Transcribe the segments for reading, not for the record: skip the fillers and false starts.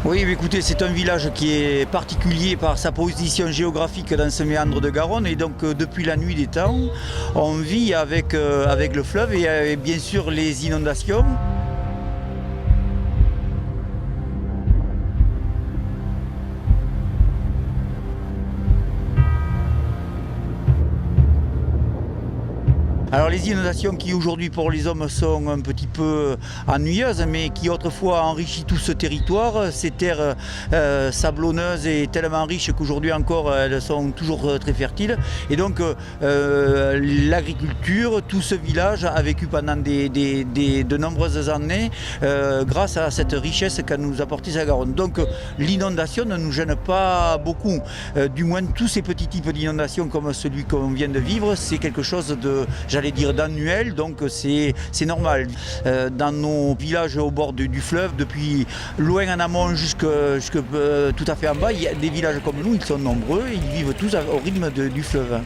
Oui, mais écoutez, c'est un village qui est particulier par sa position géographique dans ce méandre de Garonne. Et donc, depuis la nuit des temps, on vit avec le fleuve et bien sûr les inondations. Alors les inondations qui aujourd'hui pour les hommes sont un petit peu ennuyeuses, mais qui autrefois enrichit tout ce territoire, ces terres sablonneuses et tellement riches qu'aujourd'hui encore elles sont toujours très fertiles. Et donc l'agriculture, tout ce village a vécu pendant de nombreuses années grâce à cette richesse qu'a nous apporté sa Garonne. Donc l'inondation ne nous gêne pas beaucoup, du moins tous ces petits types d'inondations comme celui qu'on vient de vivre, c'est quelque chose de, j'allais dire d'annuel, donc c'est normal. Dans nos villages au bord du fleuve, depuis loin en amont jusque tout à fait en bas, il y a des villages comme nous, ils sont nombreux, ils vivent tous au rythme du fleuve.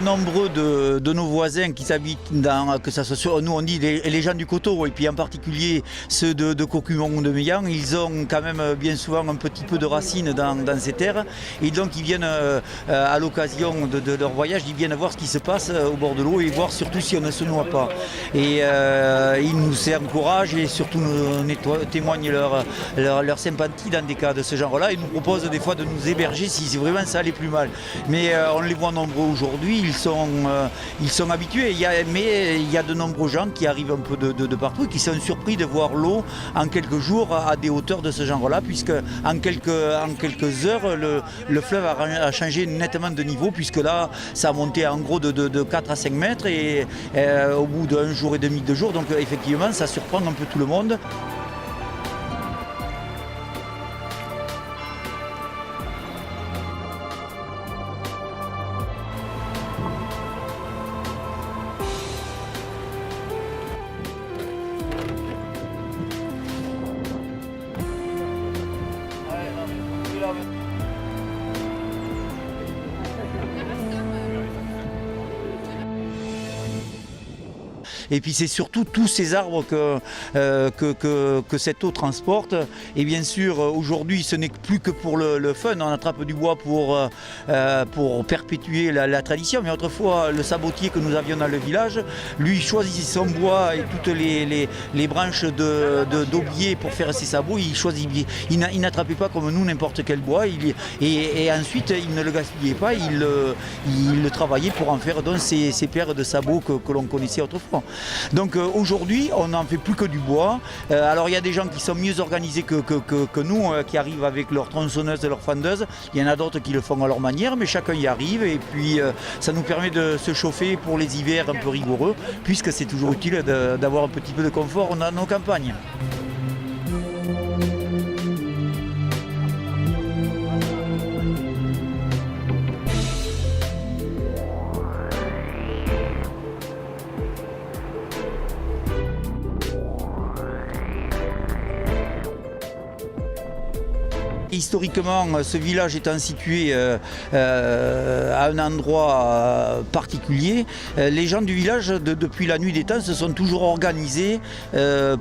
Nombreux de nos voisins qui habitent dans, que ça soit, nous on dit les gens du coteau, et puis en particulier ceux de Cocumont ou de Meillan, ils ont quand même bien souvent un petit peu de racines dans ces terres, et donc ils viennent à l'occasion de leur voyage, ils viennent voir ce qui se passe au bord de l'eau et voir surtout si on ne se noie pas. Et ils nous encouragent et surtout nous témoignent leur sympathie dans des cas de ce genre-là, et nous proposent des fois de nous héberger si vraiment ça allait plus mal. Mais on les voit nombreux aujourd'hui. Ils sont habitués, mais il y a de nombreux gens qui arrivent un peu de partout et qui sont surpris de voir l'eau en quelques jours à des hauteurs de ce genre-là, puisque en quelques heures, le fleuve a changé nettement de niveau, puisque là, ça a monté en gros de 4 à 5 mètres et au bout d'un jour et demi, 2 jours, donc effectivement, ça surprend un peu tout le monde. Et puis c'est surtout tous ces arbres que cette eau transporte. Et bien sûr, aujourd'hui, ce n'est plus que pour le fun. On attrape du bois pour perpétuer la tradition. Mais autrefois, le sabotier que nous avions dans le village, lui choisissait son bois et toutes les branches d'aubier pour faire ses sabots. Il n'attrapait pas comme nous n'importe quel bois. Et ensuite, il ne le gaspillait pas. Il le travaillait pour en faire donc ces paires de sabots que l'on connaissait autrefois. Donc aujourd'hui, on n'en fait plus que du bois. Alors il y a des gens qui sont mieux organisés que nous, qui arrivent avec leurs tronçonneuses et leurs fendeuses. Il y en a d'autres qui le font à leur manière, mais chacun y arrive. Et puis ça nous permet de se chauffer pour les hivers un peu rigoureux, puisque c'est toujours utile d'avoir un petit peu de confort dans nos campagnes. historiquement, ce village étant situé à un endroit particulier, les gens du village, depuis la nuit des temps, se sont toujours organisés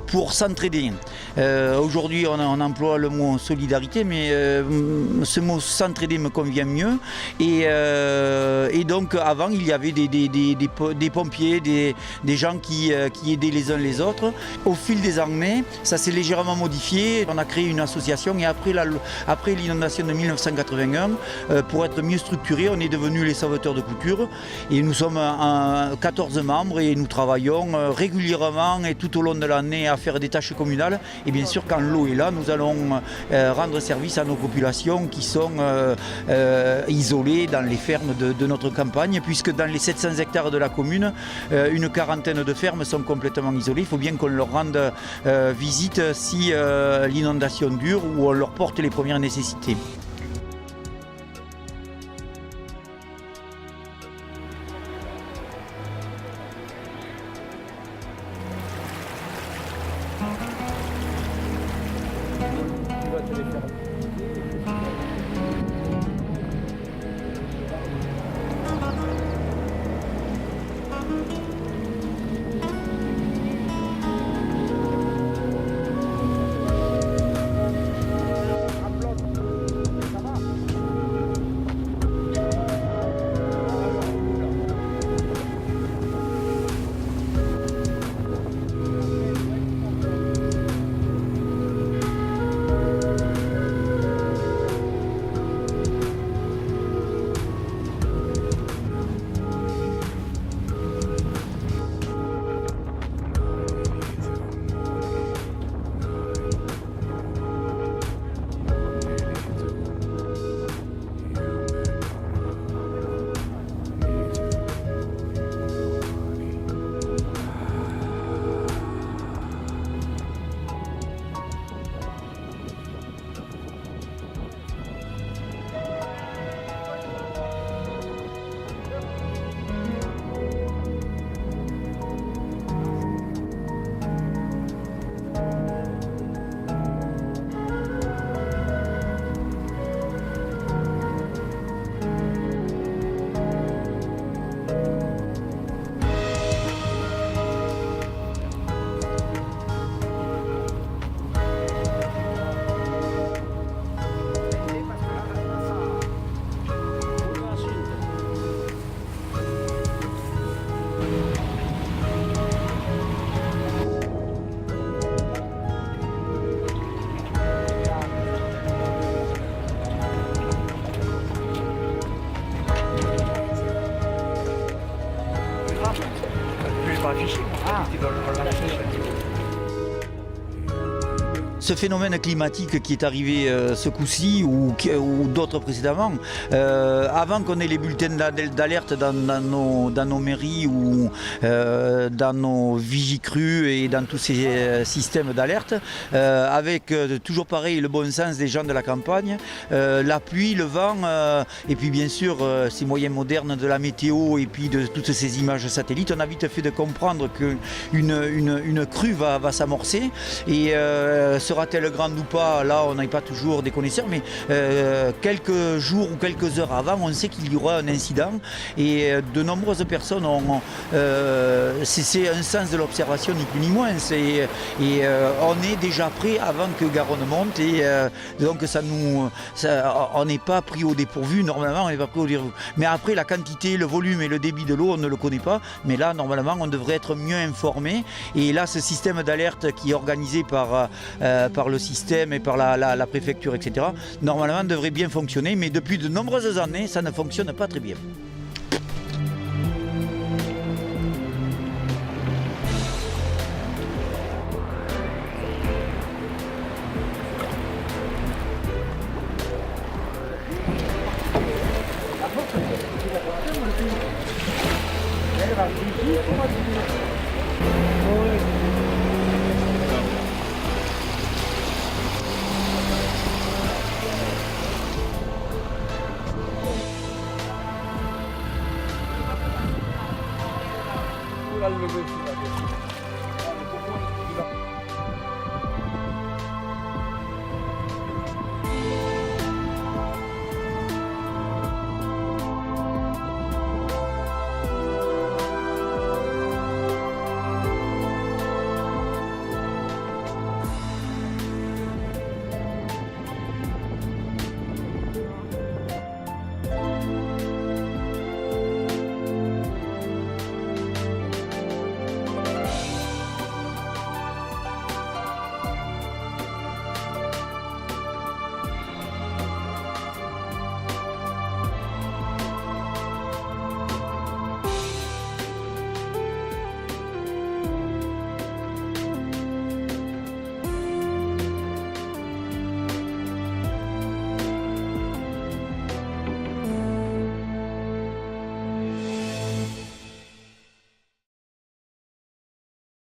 pour s'entraider. Aujourd'hui, on emploie le mot solidarité, mais ce mot s'entraider me convient mieux. Et donc, avant, il y avait des pompiers, des gens qui aidaient les uns les autres. Au fil des années, ça s'est légèrement modifié. On a créé une association et après l'inondation de 1981, pour être mieux structuré, on est devenu les sauveteurs de couture. Et nous sommes 14 membres et nous travaillons régulièrement et tout au long de l'année à faire des tâches communales. Et bien sûr, quand l'eau est là, nous allons rendre service à nos populations qui sont isolées dans les fermes de notre campagne, puisque dans les 700 hectares de la commune, une quarantaine de fermes sont complètement isolées. Il faut bien qu'on leur rende visite si l'inondation dure ou on leur porte les premières nécessités. Ce phénomène climatique qui est arrivé ce coup-ci ou d'autres précédemment, avant qu'on ait les bulletins d'alerte dans nos mairies ou dans nos vigicrues et dans tous ces systèmes d'alerte, avec toujours pareil le bon sens des gens de la campagne, la pluie, le vent et puis bien sûr ces moyens modernes de la météo et puis de toutes ces images satellites, on a vite fait de comprendre qu'une crue va s'amorcer et sera-t-elle grande ou pas, là on n'est pas toujours des connaisseurs, mais quelques jours ou quelques heures avant, on sait qu'il y aura un incident et de nombreuses personnes ont... c'est un sens de l'observation ni plus ni moins, on est déjà prêt avant que Garonne monte et donc on n'est pas pris au dépourvu, normalement on n'est pas pris au dépourvu. Mais après la quantité, le volume et le débit de l'eau, on ne le connaît pas, mais là normalement on devrait être mieux informé et là ce système d'alerte qui est organisé par le système et par la préfecture, etc., normalement devrait bien fonctionner, mais depuis de nombreuses années, ça ne fonctionne pas très bien. Al